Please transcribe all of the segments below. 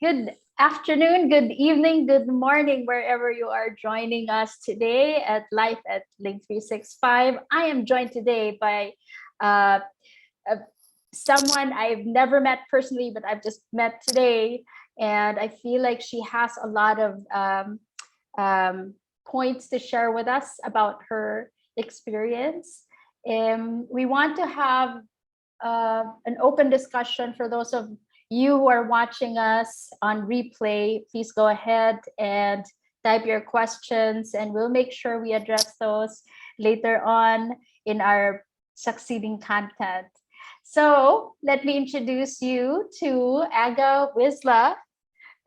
Good afternoon, good evening, good morning, wherever you are joining us today at Life at Link 365. I am joined today by uh, uh, someone I've never met personally, but I've just met today. And I feel like she has a lot of um, points to share with us about her experience. We want to have an open discussion for those of you who are watching us on replay. Please go ahead and type your questions, and we'll make sure we address those later on in our succeeding content. So let me introduce you to Aga Wisla,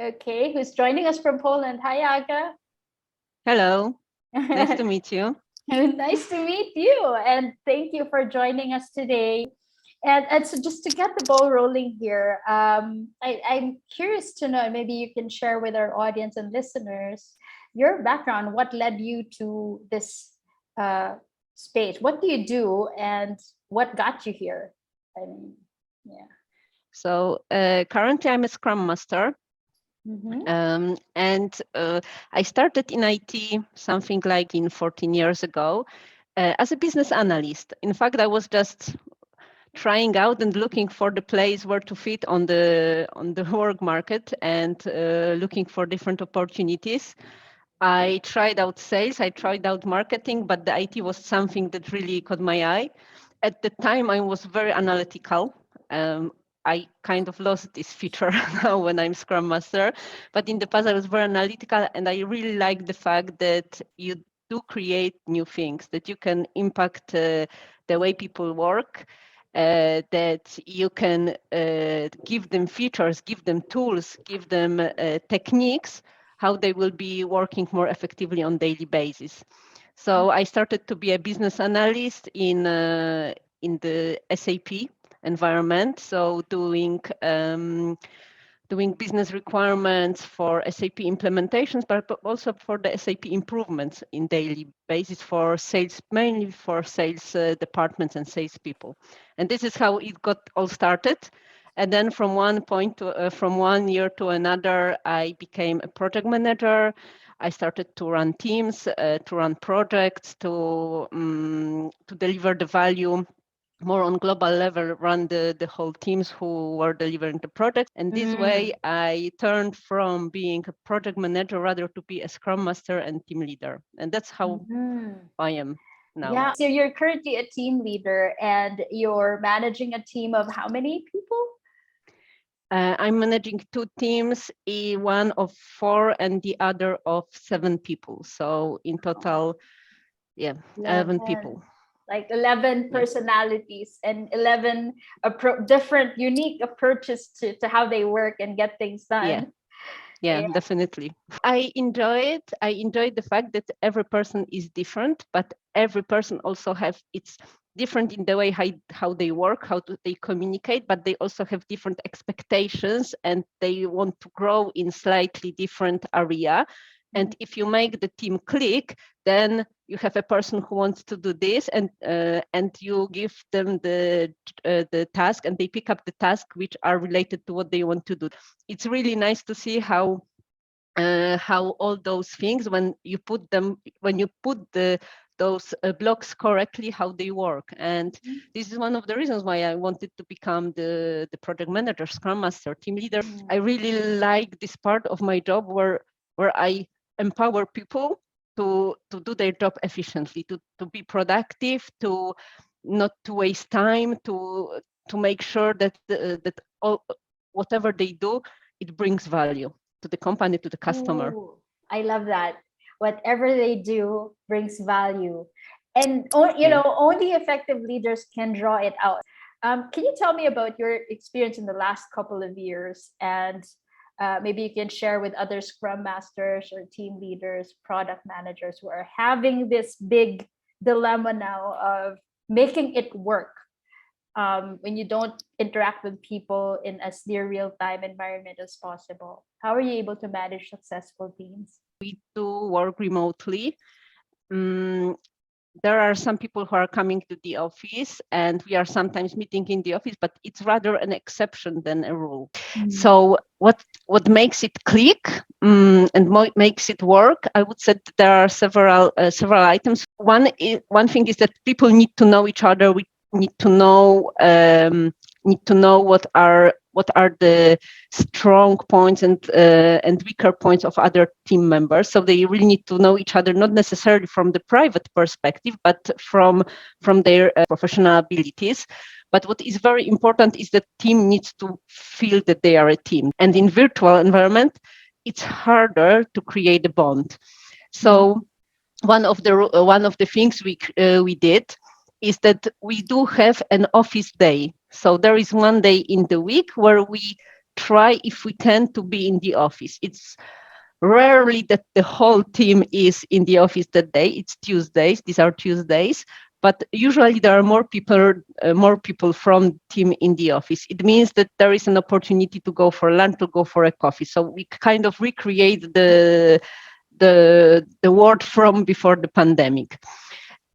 okay, who's joining us from Poland. Hi, Aga. Hello, nice to meet you. Nice to meet you, and thank you for joining us today. And so, just to get the ball rolling here, I'm curious to know, maybe you can share with our audience and listeners your background. What led you to this uh, space? What do you do, and what got you here? I mean, yeah. Currently I'm a Scrum Master, Mm-hmm. and I started in IT something like in 14 years ago as a business analyst. In fact, I was just trying out and looking for the place where to fit on the work market and looking for different opportunities. I tried out sales, I tried out marketing, but the IT was something that really caught my eye. At the time, I was very analytical. Um, I kind of lost this feature now when I'm Scrum Master, but in the past I was very analytical, and I really like the fact that you do create new things, that you can impact the way people work, that you can give them features, give them tools, give them techniques, how they will be working more effectively on daily basis. So I started to be a business analyst in the SAP environment. So doing business requirements for SAP implementations, but also for the SAP improvements in daily basis for sales, mainly for sales departments and sales people. And this is how it got all started. And then from from 1 year to another, I became a project manager. I started to run teams, to run projects, to deliver the value more on global level, run the whole teams who were delivering the project. And this way, Mm. I turned from being a project manager rather to be a scrum master and team leader. And that's how Mm-hmm. I am now. Yeah. So you're currently a team leader, and you're managing a team of how many people? I'm managing two teams, one of four and the other of 7 people. So in total, yeah, 11 11. people. Like 11 Yeah. personalities and 11 different, unique approaches to how they work and get things Yeah. done. Yeah, Yeah. definitely. I enjoy it. I enjoy the fact that every person is different, but every person also have it's different in the way how they work, how they communicate, but they also have different expectations and they want to grow in slightly different area. And if you make the team click, then you have a person who wants to do this, and you give them the task, and they pick up the task which are related to what they want to do. It's really nice to see how all those things when you put those blocks correctly, how they work. And this is one of the reasons why I wanted to become the project manager, scrum master, team leader. I really like this part of my job where I empower people to do their job efficiently, to be productive, to not to waste time, to make sure that all whatever they do, it brings value to the company, to the customer. Ooh, I love that. Whatever they do brings value. And Yeah. only effective leaders can draw it out. Can you tell me about your experience in the last couple of years, and maybe you can share with other scrum masters or team leaders, product managers who are having this big dilemma now of making it work when you don't interact with people in as near real time environment as possible? How are you able to manage successful teams? We do work remotely. Mm, there are some people who are coming to the office, and we are sometimes meeting in the office, but it's rather an exception than a rule. So what makes it click and makes it work? I would say that there are several items. One thing is that people need to know each other. We need to know what are the strong points and weaker points of other team members. So they really need to know each other, not necessarily from the private perspective, but from their professional abilities. But what is very important is that team needs to feel that they are a team. And in virtual environment, it's harder to create a bond. So one of the things we did is that we do have an office day. So there is one day in the week where we try, if we can, to be in the office. It's rarely that the whole team is in the office that day. It's Tuesdays. These are Tuesdays. But usually there are more people from team in the office. It means that there is an opportunity to go for lunch, to go for a coffee. So we kind of recreate the world from before the pandemic.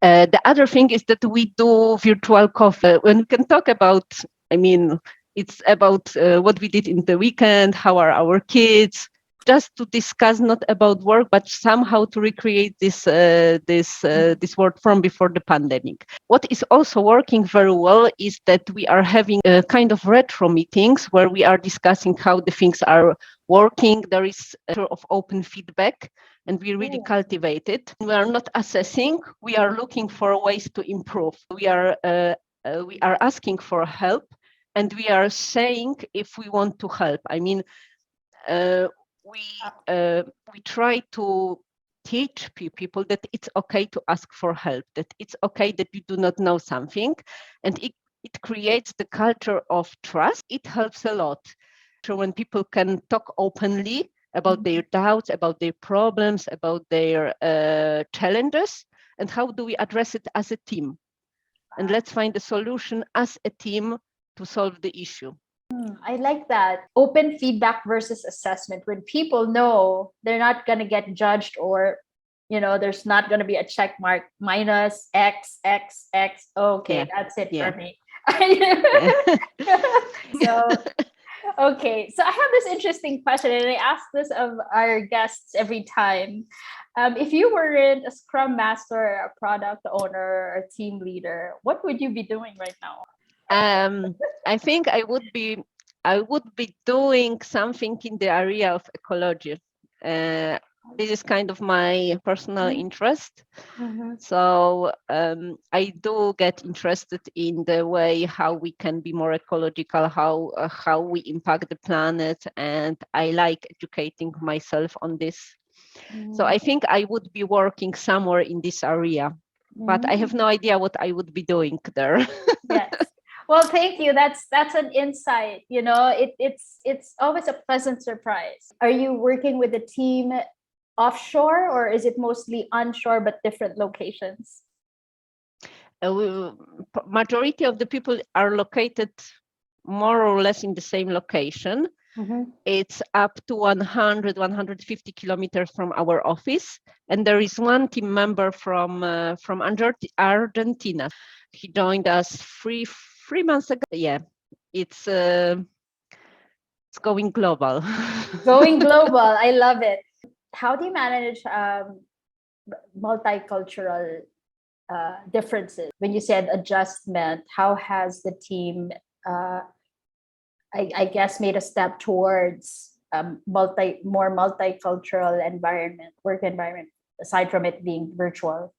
The other thing is that we do virtual coffee. When we can talk about, it's about what we did in the weekend, how are our kids, just to discuss not about work, but somehow to recreate this world from before the pandemic. What is also working very well is that we are having a kind of retro meetings where we are discussing how the things are working. There is a sort of open feedback, and we really cultivate it. We are not assessing, we are looking for ways to improve. We are asking for help, and we are saying if we want to help. We try to teach people that it's okay to ask for help, that it's okay that you do not know something, and it creates the culture of trust. It helps a lot. So when people can talk openly about their doubts, about their problems, about their challenges, and how do we address it as a team? And let's find a solution as a team to solve the issue. I like that. Open feedback versus assessment. When people know they're not going to get judged, or, there's not going to be a check mark minus X, X, X. Okay, that's it for me. So, okay. So I have this interesting question, and I ask this of our guests every time. If you weren't a scrum master, a product owner, or a team leader, what would you be doing right now? I think I would be doing something in the area of ecology. This is kind of my personal interest. So I do get interested in the way how we can be more ecological, how we impact the planet, and I like educating myself on this. So I think I would be working somewhere in this area, but I have no idea what I would be doing there. Yes. Well, thank you. That's an insight. It's always a pleasant surprise. Are you working with a team offshore, or is it mostly onshore but different locations? Majority of the people are located more or less in the same location. It's up to 100, 150 kilometers from our office. And there is one team member from Argentina. He joined us three months ago. Yeah, it's going global. Going global. I love it. How do you manage multicultural differences? When you said adjustment, how has the team, I guess, made a step towards more multicultural work environment, aside from it being virtual?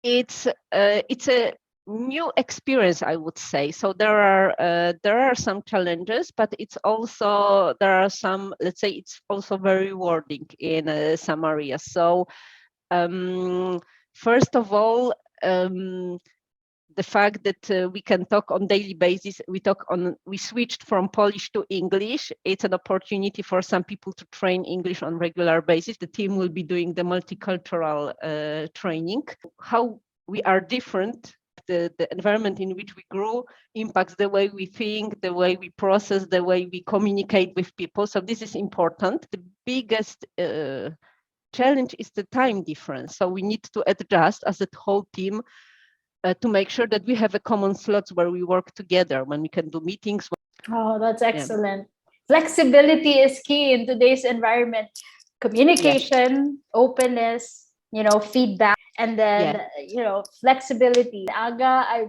It's a new experience, I would say. So there are some challenges, but there are some, let's say, it's also very rewarding in some areas. So first of all, the fact that we can talk on daily basis, we switched from Polish to English. It's an opportunity for some people to train English on regular basis. The team will be doing the multicultural training. How we are different, the environment in which we grew impacts the way we think, the way we process, the way we communicate with people. So this is important. The biggest challenge is the time difference. So we need to adjust as a whole team to make sure that we have a common slots where we work together, when we can do meetings. Oh, that's excellent. Flexibility is key in today's environment. Communication, openness, feedback, and then, flexibility. Aga, I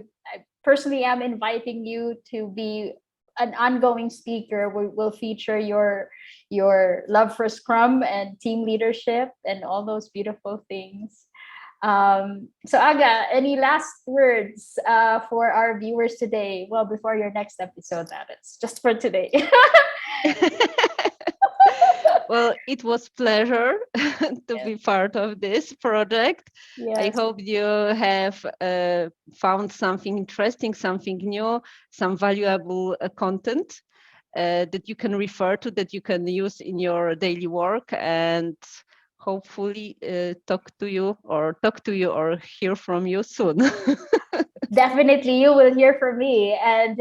personally am inviting you to be an ongoing speaker. We'll feature your love for Scrum and team leadership and all those beautiful things. So Aga, any last words for our viewers today? Well, before your next episode, that is just for today. Well, it was pleasure to be part of this project. Yes. I hope you have found something interesting, something new, some valuable content that you can refer to, that you can use in your daily work, and hopefully talk to you or hear from you soon. Definitely, you will hear from me. And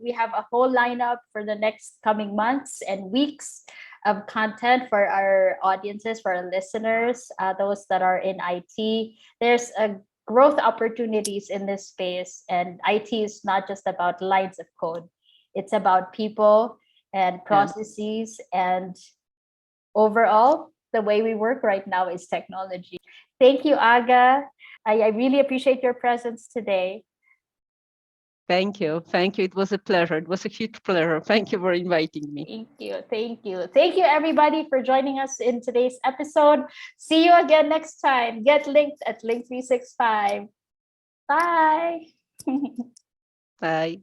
we have a whole lineup for the next coming months and weeks of content for our audiences, for our listeners, those that are in IT. There's a growth opportunities in this space. And IT is not just about lines of code. It's about people and processes. And overall, the way we work right now is technology. Thank you, Aga. I really appreciate your presence today. Thank you. Thank you. It was a pleasure. It was a huge pleasure. Thank you for inviting me. Thank you. Thank you. Thank you, everybody, for joining us in today's episode. See you again next time. Get linked at Link365. Bye. Bye.